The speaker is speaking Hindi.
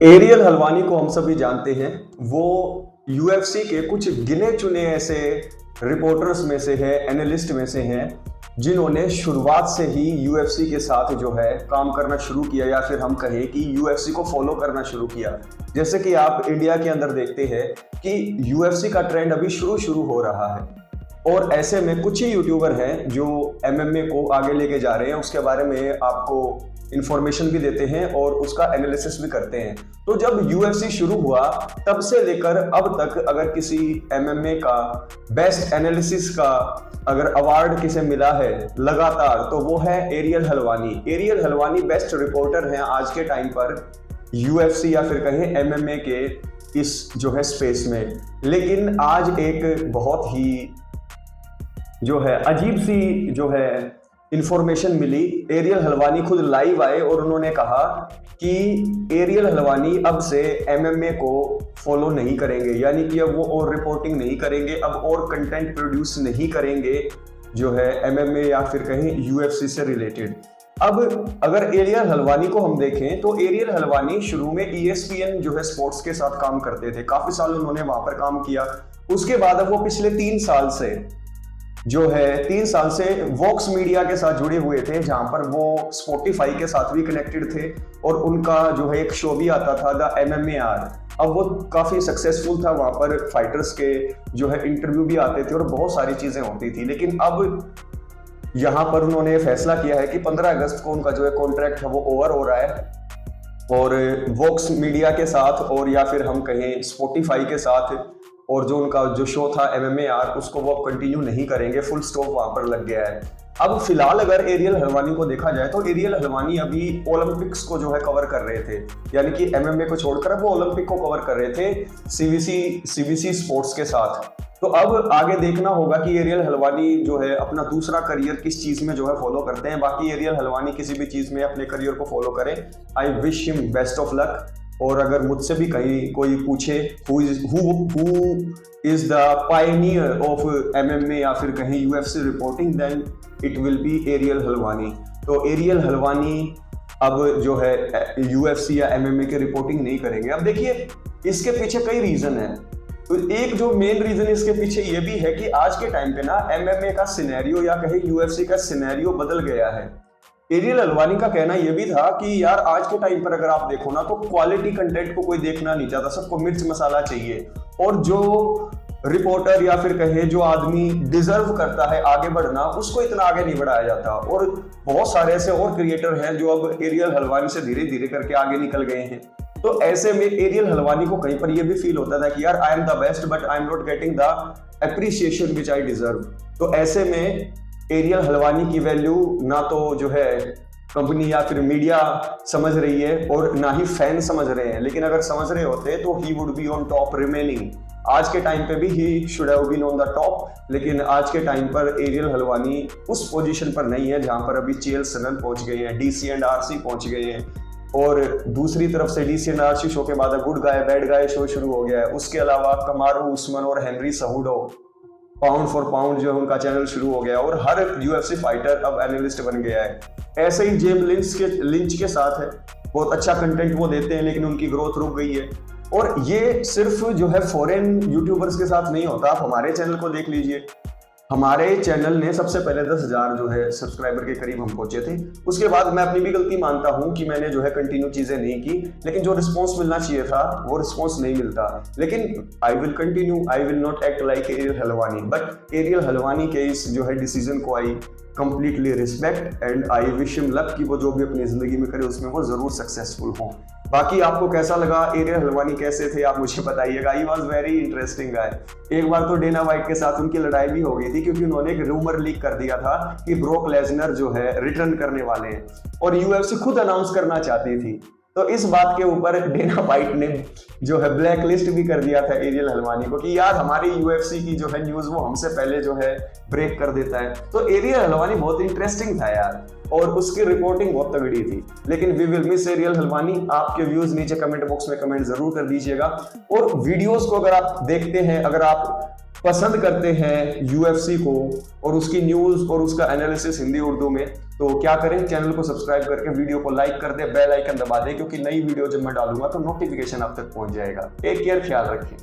एरियल हल्वानी को हम सभी जानते हैं। वो यूएफसी के कुछ गिने चुने ऐसे रिपोर्टर्स में से है, एनालिस्ट में से हैं, जिन्होंने शुरुआत से ही यूएफसी के साथ जो है काम करना शुरू किया, या फिर हम कहें कि यूएफसी को फॉलो करना शुरू किया। जैसे कि आप इंडिया के अंदर देखते हैं कि यूएफसी का ट्रेंड अभी शुरू हो रहा है, और ऐसे में कुछ ही यूट्यूबर हैं जो एमएमए को आगे लेके जा रहे हैं, उसके बारे में आपको इंफॉर्मेशन भी देते हैं और उसका एनालिसिस भी करते हैं। तो जब यूएफसी शुरू हुआ तब से लेकर अब तक अगर किसी एमएमए का बेस्ट एनालिसिस का अगर अवार्ड किसे मिला है लगातार, तो वो है एरियल हल्वानी। एरियल हल्वानी बेस्ट रिपोर्टर हैं आज के टाइम पर यूएफसी या फिर कहें एमएमए के इस जो है स्पेस में। लेकिन आज एक बहुत ही जो है अजीब सी जो है इंफॉर्मेशन मिली। एरियल हल्वानी खुद लाइव आए और उन्होंने कहा कि एरियल हल्वानी अब से एमएमए को फॉलो नहीं करेंगे, यानी कि अब वो और रिपोर्टिंग नहीं करेंगे, अब और कंटेंट प्रोड्यूस नहीं करेंगे जो है एमएमए या फिर कहें यूएफसी से रिलेटेड। अब अगर एरियल हल्वानी को हम देखें तो एरियल हल्वानी शुरू में ईएसपीएन जो है स्पोर्ट्स के साथ काम करते थे, काफी साल उन्होंने वहां पर काम किया। उसके बाद अब वो पिछले 3 साल से जो है 3 साल से वॉक्स मीडिया के साथ जुड़े हुए थे, जहां पर वो स्पॉटिफाई के साथ भी कनेक्टेड थे, और उनका जो है एक शो भी आता था द एमएमएआर। अब वो काफी सक्सेसफुल था, वहां पर फाइटर्स के जो है इंटरव्यू भी आते थे और बहुत सारी चीजें होती थी। लेकिन अब यहाँ पर उन्होंने फैसला किया है कि 15 अगस्त को उनका जो है कॉन्ट्रैक्ट है वो ओवर हो रहा है, और वॉक्स मीडिया के साथ और या फिर हम कहें स्पॉटिफाई के साथ, और जो उनका जो शो था एमएमएआर उसको वो कंटिन्यू नहीं करेंगे, फुल स्टॉप वहां पर लग गया है। अब फिलहाल अगर एरियल हल्वानी को देखा जाए तो एरियल हल्वानी अभी ओलंपिक्स को जो है कवर कर रहे थे, यानी कि एमएमए को छोड़कर अब वो ओलंपिक को कवर कर रहे थे सीबीसी स्पोर्ट्स के साथ। तो अब आगे देखना होगा कि एरियल हल्वानी जो है अपना दूसरा करियर किस चीज में जो है फॉलो करते हैं। बाकी एरियल हल्वानी किसी भी चीज में अपने करियर को फॉलो करें, I wish him best of luck. और अगर मुझसे भी कहीं कोई पूछे who is the pioneer of MMA या फिर कहीं UFC reporting, then it will be Ariel Helwani. तो एरियल हल्वानी अब जो है यूएफसी या एमएमए की रिपोर्टिंग नहीं करेंगे। अब देखिए इसके पीछे कई रीजन है। तो एक जो मेन रीजन इसके पीछे ये भी है कि आज के टाइम पे ना एमएमए का सिनेरियो या कहीं यूएफसी का सिनेरियो बदल गया है। एरियल हल्वानी का कहना यह भी था कि यार आज के टाइम पर अगर आप देखो ना तो क्वालिटी कंटेंट को कोई देखना नहीं चाहता, सबको मिर्च मसाला चाहिए, और जो रिपोर्टर या फिर कहे जो आदमी डिजर्व करता है आगे बढ़ना, उसको इतना आगे नहीं बढ़ाया जाता। और बहुत सारे ऐसे और क्रिएटर हैं जो अब एरियल हल्वानी से धीरे धीरे करके आगे निकल गए हैं। तो ऐसे में एरियल हल्वानी को कहीं पर यह भी फील होता था कि यार I am the best but I am not getting the appreciation which I deserve. तो ऐसे में एरियल हल्वानी की वैल्यू ना तो जो है कंपनी या फिर मीडिया समझ रही है और ना ही फैन समझ रहे हैं। लेकिन अगर समझ रहे होते तो he would be on top remaining. आज के टाइम पे भी he should have been on the top, लेकिन आज के टाइम पर एरियल हल्वानी उस पोजीशन पर नहीं है जहां पर अभी चेल सनन पहुंच गए हैं, डीसी एंड आरसी पहुंच गए हैं, और दूसरी तरफ से डीसी एंड आरसी शो के बाद good guy bad guy show शुरू हो गया है। उसके अलावा कमारू उस्मान और हेनरी सहूडो पाउंड फॉर पाउंड जो है उनका चैनल शुरू हो गया, और हर यूएफसी फाइटर अब एनालिस्ट बन गया है। ऐसे ही जेम लिंच के साथ है, बहुत अच्छा कंटेंट वो देते हैं लेकिन उनकी ग्रोथ रुक गई है। और ये सिर्फ जो है फॉरेन यूट्यूबर्स के साथ नहीं होता, आप हमारे चैनल को देख लीजिए। हमारे चैनल ने सबसे पहले 10,000 जो है सब्सक्राइबर के करीब हम पहुंचे थे। उसके बाद मैं अपनी भी गलती मानता हूं कि मैंने जो है कंटिन्यू चीजें नहीं की, लेकिन जो रिस्पॉन्स मिलना चाहिए था वो रिस्पॉन्स नहीं मिलता। लेकिन I will continue, I will not act like Ariel Helwani, but Ariel Helwani के इस जो है डिसीजन को I completely respect and I wish him luck कि वो जो भी अपनी जिंदगी में करे उसमें वो जरूर सक्सेसफुल हो। बाकी आपको कैसा लगा, एरियल हल्वानी कैसे थे, आप मुझे बताइएगा। ही वॉज वेरी इंटरेस्टिंग गाय। एक बार तो डेना वाइट के साथ उनकी लड़ाई भी हो गई थी, क्योंकि उन्होंने एक रूमर लीक कर दिया था कि ब्रोक लेसनर जो है रिटर्न करने वाले हैं, और यूएफसी खुद अनाउंस करना चाहती थी। तो इस बात के ऊपर डेना वाइट ने जो है ब्लैक लिस्ट भी कर दिया था एरियल हल्वानी को कि यार हमारी यूएफसी की जो है न्यूज वो हमसे पहले जो है ब्रेक कर देता है। तो एरियल हल्वानी बहुत इंटरेस्टिंग था यार, और उसकी रिपोर्टिंग बहुत तगड़ी थी। लेकिन वी विल मिस एरियल हल्वानी। आपके व्यूज नीचे कमेंट बॉक्स में कमेंट जरूर कर दीजिएगा, और वीडियोस को अगर आप देखते हैं, अगर आप पसंद करते हैं यूएफसी को और उसकी न्यूज और उसका एनालिसिस हिंदी उर्दू में, तो क्या करें, चैनल को सब्सक्राइब करके वीडियो को लाइक कर दे, बेल आइकन दबा दे, क्योंकि नई वीडियो जब मैं डालूंगा तो नोटिफिकेशन आप तक पहुंच जाएगा। टेक केयर, ख्याल रखें।